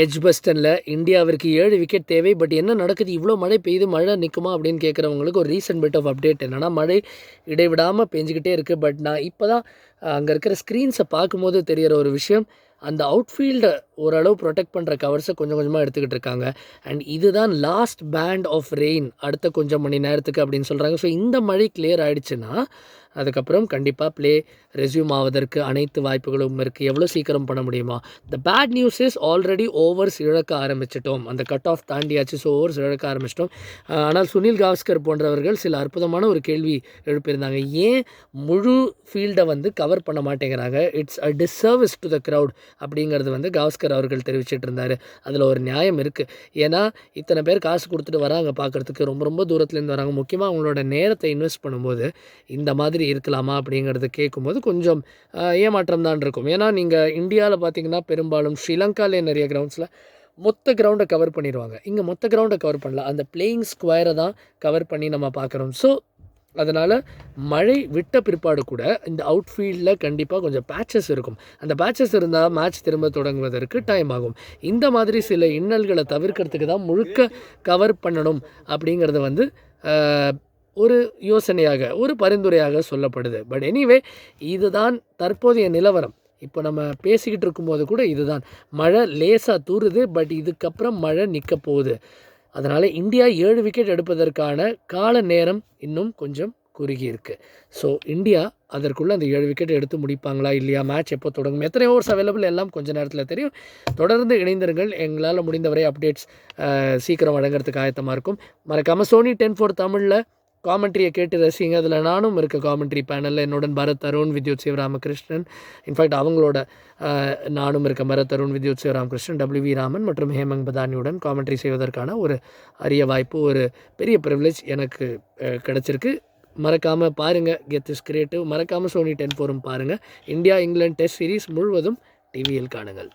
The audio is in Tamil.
எட்ஜ்பஸ்டனில் இந்தியாவிற்கு 7 விக்கெட் தேவை. பட் என்ன நடக்குது, இவ்வளோ மழை பெய்யுது, மழை நிற்குமா அப்படின்னு கேட்குறவங்களுக்கு ஒரு ரீசன்ட் பிட் ஆஃப் அப்டேட் என்னென்னா, மழை இடைவிடாமல் பெஞ்சிக்கிட்டே இருக்குது. பட் நான் இப்போ தான் அங்கே இருக்கிற ஸ்க்ரீன்ஸை பார்க்கும்போது தெரிகிற ஒரு விஷயம், அந்த அவுட்ஃபீல்டை ஓரளவு ப்ரொடெக்ட் பண்ணுற கவர்ஸை கொஞ்சம் கொஞ்சமாக எடுத்துக்கிட்டு இருக்காங்க. அண்ட் இதுதான் லாஸ்ட் பேண்ட் ஆஃப் ரெயின் அடுத்த கொஞ்சம் மணி நேரத்துக்கு அப்படின்னு சொல்கிறாங்க. ஸோ இந்த மழை கிளியர் ஆகிடுச்சுன்னா அதுக்கப்புறம் கண்டிப்பாக ப்ளே ரெஸ்யூம் ஆவதற்கு அனைத்து வாய்ப்புகளும் இருக்குது. எவ்வளோ சீக்கிரம் பண்ண முடியுமா? The bad news is already overs இழக்க ஆரம்பிச்சிட்டோம். அந்த கட் ஆஃப் தாண்டியாச்சு. ஸோ ஓவர்ஸ் இழக்க ஆரம்பிச்சிட்டோம். ஆனால் சுனில் காவஸ்கர் போன்றவர்கள் சில அற்புதமான ஒரு கேள்வி எழுப்பியிருந்தாங்க. ஏன் முழு ஃபீல்டை கவர் பண்ண மாட்டேங்கிறாங்க? It's a disservice to the crowd அப்படிங்கிறது காவஸ்கர் அவர்கள் தெரிவிச்சிட்டு இருந்தார். அதில் ஒரு நியாயம் இருக்குது. ஏன்னா இத்தனை பேர் காசு கொடுத்துட்டு வராங்க பார்க்குறதுக்கு, ரொம்ப ரொம்ப தூரத்துலேருந்து வராங்க. முக்கியமாக அவங்களோட நேரத்தை இன்வெஸ்ட் பண்ணும்போது இந்த மாதிரி இருக்கலாமா அப்படிங்கிறது கேட்கும்போது கொஞ்சம் ஏமாற்றம் தான் இருக்கும். ஏன்னா நீங்கள் இந்தியாவில் பார்த்தீங்கன்னா பெரும்பாலும் ஸ்ரீலங்காவிலே நிறைய கிரவுண்ட்ஸில் மொத்த கிரவுண்டை கவர் பண்ணிடுவாங்க. இங்கே மொத்த கிரவுண்டை கவர் பண்ணல, அந்த பிளேயிங் ஸ்கொயரை தான் கவர் பண்ணி நம்ம பார்க்குறோம். ஸோ அதனால் மழை விட்ட பிற்பாடு கூட இந்த அவுட்ஃபீல்டில் கண்டிப்பாக கொஞ்சம் பேச்சஸ் இருக்கும். அந்த பேச்சஸ் இருந்தால் மேட்ச் திரும்ப தொடங்குவதற்கு டைம் ஆகும். இந்த மாதிரி சில இன்னல்களை தவிர்க்கிறதுக்கு தான் முழுக்க கவர் பண்ணணும் அப்படிங்கிறது ஒரு யோசனையாக, ஒரு பரிந்துரையாக சொல்லப்படுது. பட் எனிவே இதுதான் தற்போதைய நிலவரம். இப்போ நம்ம பேசிக்கிட்டு இருக்கும்போது கூட இதுதான், மழை லேசாக தூறுது. பட் இதுக்கப்புறம் மழை நிற்க போகுது. அதனால் இந்தியா 7 விக்கெட் எடுப்பதற்கான கால நேரம் இன்னும் கொஞ்சம் குறுகி இருக்குது. ஸோ இந்தியா அதற்குள்ளே அந்த 7 விக்கெட் எடுத்து முடிப்பாங்களா இல்லையா, மேட்ச் எப்போ தொடங்கும், எத்தனை ஓவர்ஸ் அவைலபிள் எல்லாம் கொஞ்சம் நேரத்தில் தெரியும். தொடர்ந்து இணைந்திருங்கள். எங்களால் முடிந்தவரை அப்டேட்ஸ் சீக்கிரம் வழங்குறதுக்கு ஆயத்தமாக இருக்கும். மறக்காமல் சோனி 10/4 தமிழில் காமெண்ட்ரியை கேட்டு ரசிங்க. அதில் நானும் இருக்க காமெண்ட்ரி பேனலில் என்னுடன் பரத் அருண், வித்யுத் சிவராமகிருஷ்ணன், இன்ஃபேக்ட் அவங்களோட நானும் இருக்க பரத் அருண், வித்யுத் சிவராமகிருஷ்ணன், WV ராமன் மற்றும் ஹேமங் பதானியுடன் காமெண்ட்ரி செய்வதற்கான ஒரு அரிய வாய்ப்பு, ஒரு பெரிய ப்ரிவிலேஜ் எனக்கு கிடச்சிருக்கு. மறக்காமல் பாருங்கள். கெத் இஸ் கிரியேட்டிவ். மறக்காமல் சோனி 10/4 பாருங்கள். இந்தியா இங்கிலாந்து டெஸ்ட் சீரீஸ் முழுவதும் டிவியில் காணுங்கள்.